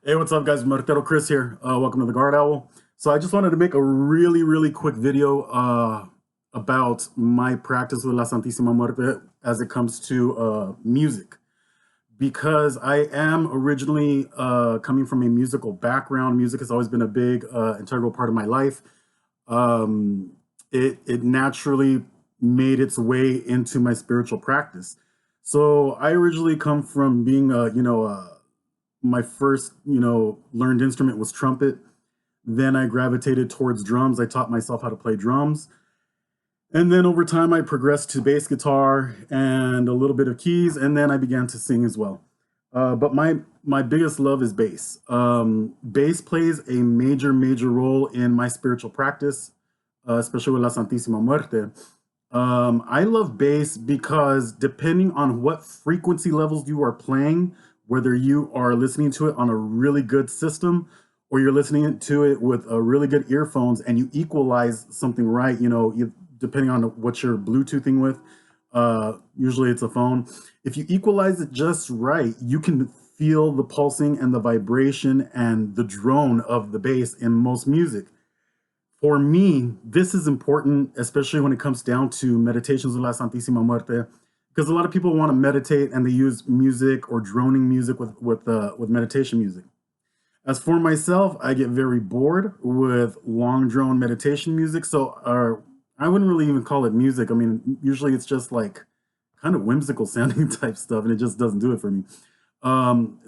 Hey, what's up, guys? Muertero Chris here. Welcome to the Guard Owl. So I just wanted to make a really quick video about my practice with La Santisima Muerte as it comes to music, because I am originally coming from a musical background. Music has always been a big integral part of my life. Um, it naturally made its way into my spiritual practice. So I originally come from being my first, learned instrument was trumpet. Then I gravitated towards drums. I taught myself how to play drums. And then over time, I progressed to bass guitar and a little bit of keys. And then I began to sing as well. But my biggest love is bass. Bass plays a major role in my spiritual practice, especially with La Santisima Muerte. I love bass because depending on what frequency levels you are playing, whether you are listening to it on a really good system or you're listening to it with a really good earphones and you equalize something right, depending on what you're Bluetoothing with, usually it's a phone. If you equalize it just right, you can feel the pulsing and the vibration and the drone of the bass in most music. For me, this is important, especially when it comes down to meditations of La Santisima Muerte, because a lot of people want to meditate and they use music or droning music with meditation music. As for myself, I get very bored with long drone meditation music, so I wouldn't really even call it music. I mean, usually it's just like kind of whimsical sounding type stuff, and it just doesn't do it for me.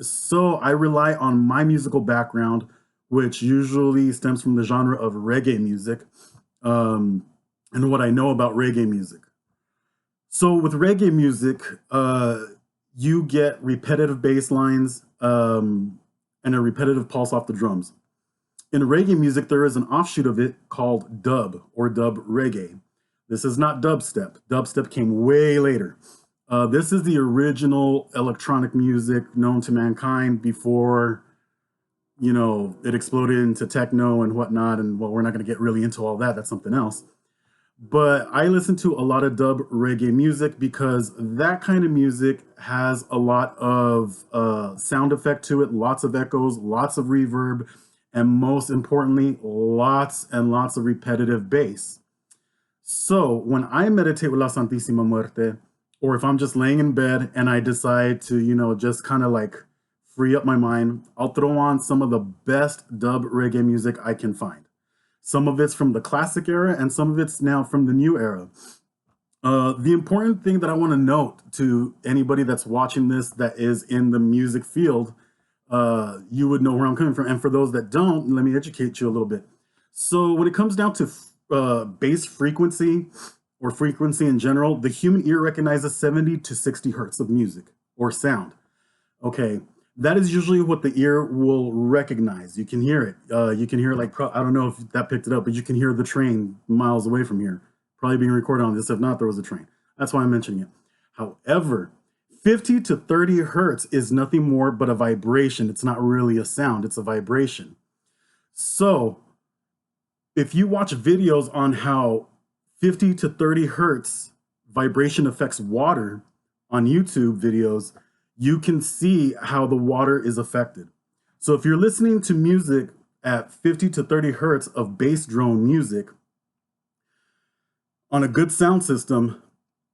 So I rely on my musical background, which usually stems from the genre of reggae music, um, and what I know about reggae music. So with reggae music, you get repetitive bass lines and a repetitive pulse off the drums. In reggae music, there is an offshoot of it called dub or dub reggae. This is not dubstep. Dubstep came way later. This is the original electronic music known to mankind before, it exploded into techno and whatnot. And well, we're not going to get really into all that. That's something else. But I listen to a lot of dub reggae music because that kind of music has a lot of sound effect to it, lots of echoes, lots of reverb, and most importantly, lots and lots of repetitive bass. So when I meditate with La Santisima Muerte, or if I'm just laying in bed and I decide to, just kind of like free up my mind, I'll throw on some of the best dub reggae music I can find. Some of it's from the classic era and some of it's now from the new era. The important thing that I want to note to anybody that's watching this that is in the music field, you would know where I'm coming from. And for those that don't, let me educate you a little bit. So when it comes down to bass frequency or frequency in general, the human ear recognizes 70 to 60 hertz of music or sound. Okay, that is usually what the ear will recognize. You can hear it. You can hear it like, I don't know if that picked it up, but you can hear the train miles away from here, probably being recorded on this. If not, there was a train. That's why I'm mentioning it. However, 50 to 30 hertz is nothing more but a vibration. It's not really a sound, it's a vibration. So if you watch videos on how 50 to 30 hertz vibration affects water on YouTube videos, you can see how the water is affected. So if you're listening to music at 50 to 30 hertz of bass drone music on a good sound system,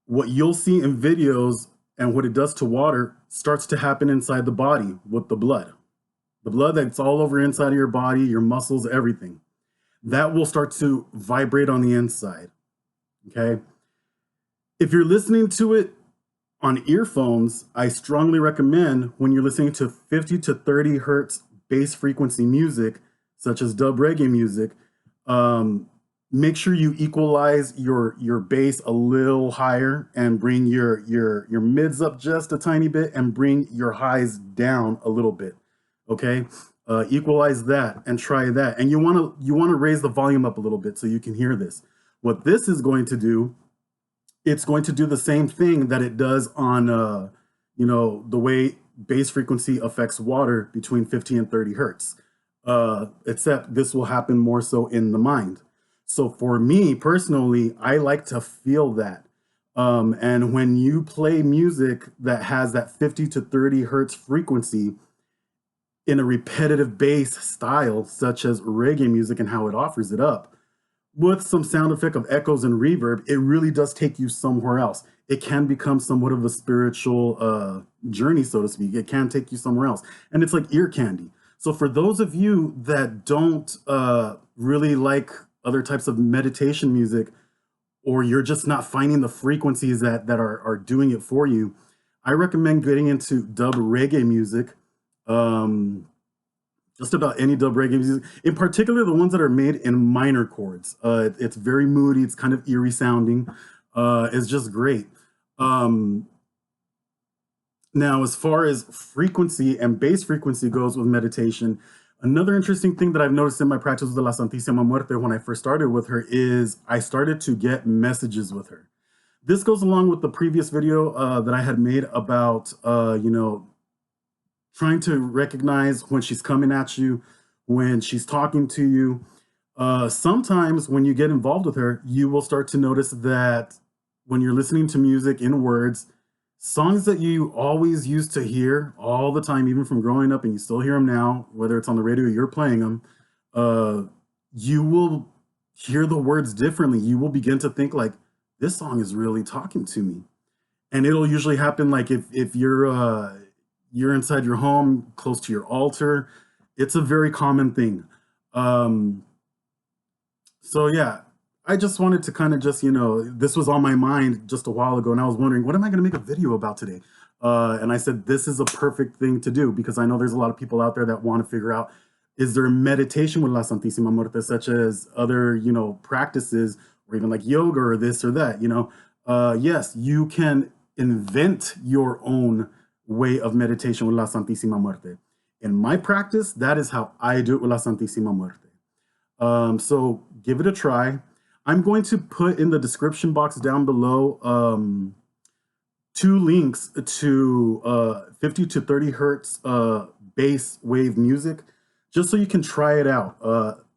what you'll see in videos and what it does to water starts to happen inside the body with the blood. The blood that's all over inside of your body, your muscles, everything. That will start to vibrate on the inside. Okay? If you're listening to it on earphones, I strongly recommend when you're listening to 50 to 30 hertz bass frequency music, such as dub reggae music, make sure you equalize your bass a little higher and bring your mids up just a tiny bit and bring your highs down a little bit. Okay, equalize that and try that. And you want to raise the volume up a little bit so you can hear this. What this is going to do, it's going to do the same thing that it does on the way bass frequency affects water between 50 and 30 hertz. Except this will happen more so in the mind. So for me personally, I like to feel that. And when you play music that has that 50 to 30 hertz frequency, in a repetitive bass style, such as reggae music and how it offers it up, with some sound effect of echoes and reverb, it really does take you somewhere else. It can become somewhat of a spiritual journey, so to speak. It can take you somewhere else. And it's like ear candy. So for those of you that don't really like other types of meditation music, or you're just not finding the frequencies that are doing it for you, I recommend getting into dub reggae music. Just about any dub reggae music, in particular the ones that are made in minor chords. It's very moody, it's kind of eerie sounding. It's just great. Now, as far as frequency and bass frequency goes with meditation, another interesting thing that I've noticed in my practice with La Santisima Muerte when I first started with her is I started to get messages with her. This goes along with the previous video that I had made about, trying to recognize when she's coming at you, when she's talking to you. Sometimes when you get involved with her, you will start to notice that when you're listening to music in words, songs that you always used to hear all the time, even from growing up, and you still hear them now, whether it's on the radio or you're playing them, you will hear the words differently. You will begin to think like, this song is really talking to me. And it'll usually happen like if you're inside your home, close to your altar. It's a very common thing. So yeah, I just wanted to kind of just, this was on my mind just a while ago, and I was wondering, what am I going to make a video about today? And I said, this is a perfect thing to do, because I know there's a lot of people out there that want to figure out, is there meditation with La Santisima Muerte, such as other, practices, or even like yoga or this or that, yes, you can invent your own way of meditation with La Santisima Muerte. In my practice, that is how I do it with La Santisima Muerte. So give it a try. I'm going to put in the description box down below 2 links to 50 to 30 hertz bass wave music, just so you can try it out.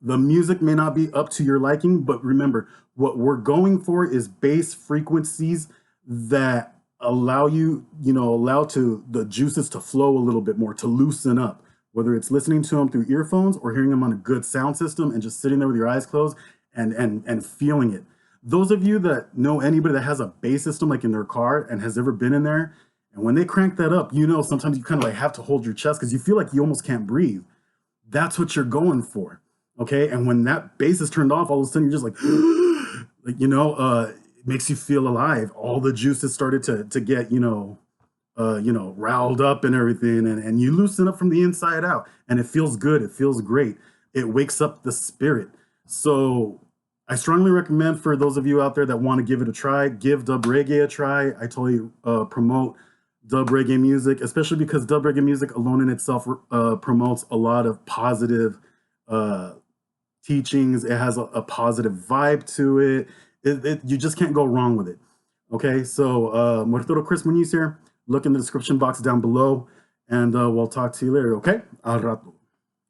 The music may not be up to your liking, but remember, what we're going for is bass frequencies that allow you, allow the juices to flow a little bit more, to loosen up, whether it's listening to them through earphones or hearing them on a good sound system and just sitting there with your eyes closed and feeling it. Those of you that know anybody that has a bass system like in their car and has ever been in there, and when they crank that up, sometimes you kind of like have to hold your chest because you feel like you almost can't breathe. That's what you're going for, okay? And when that bass is turned off, all of a sudden you're just like, it makes you feel alive. All the juices started to get, riled up and everything, and you loosen up from the inside out, and it feels good. It feels great. It wakes up the spirit. So I strongly recommend, for those of you out there that want to give it a try, give dub reggae a try. I totally promote dub reggae music, especially because dub reggae music alone in itself promotes a lot of positive teachings. It has a positive vibe to it. You just can't go wrong with it. Okay, so Muertero Chris Muñiz here. Look in the description box down below, and we'll talk to you later, okay? Al rato.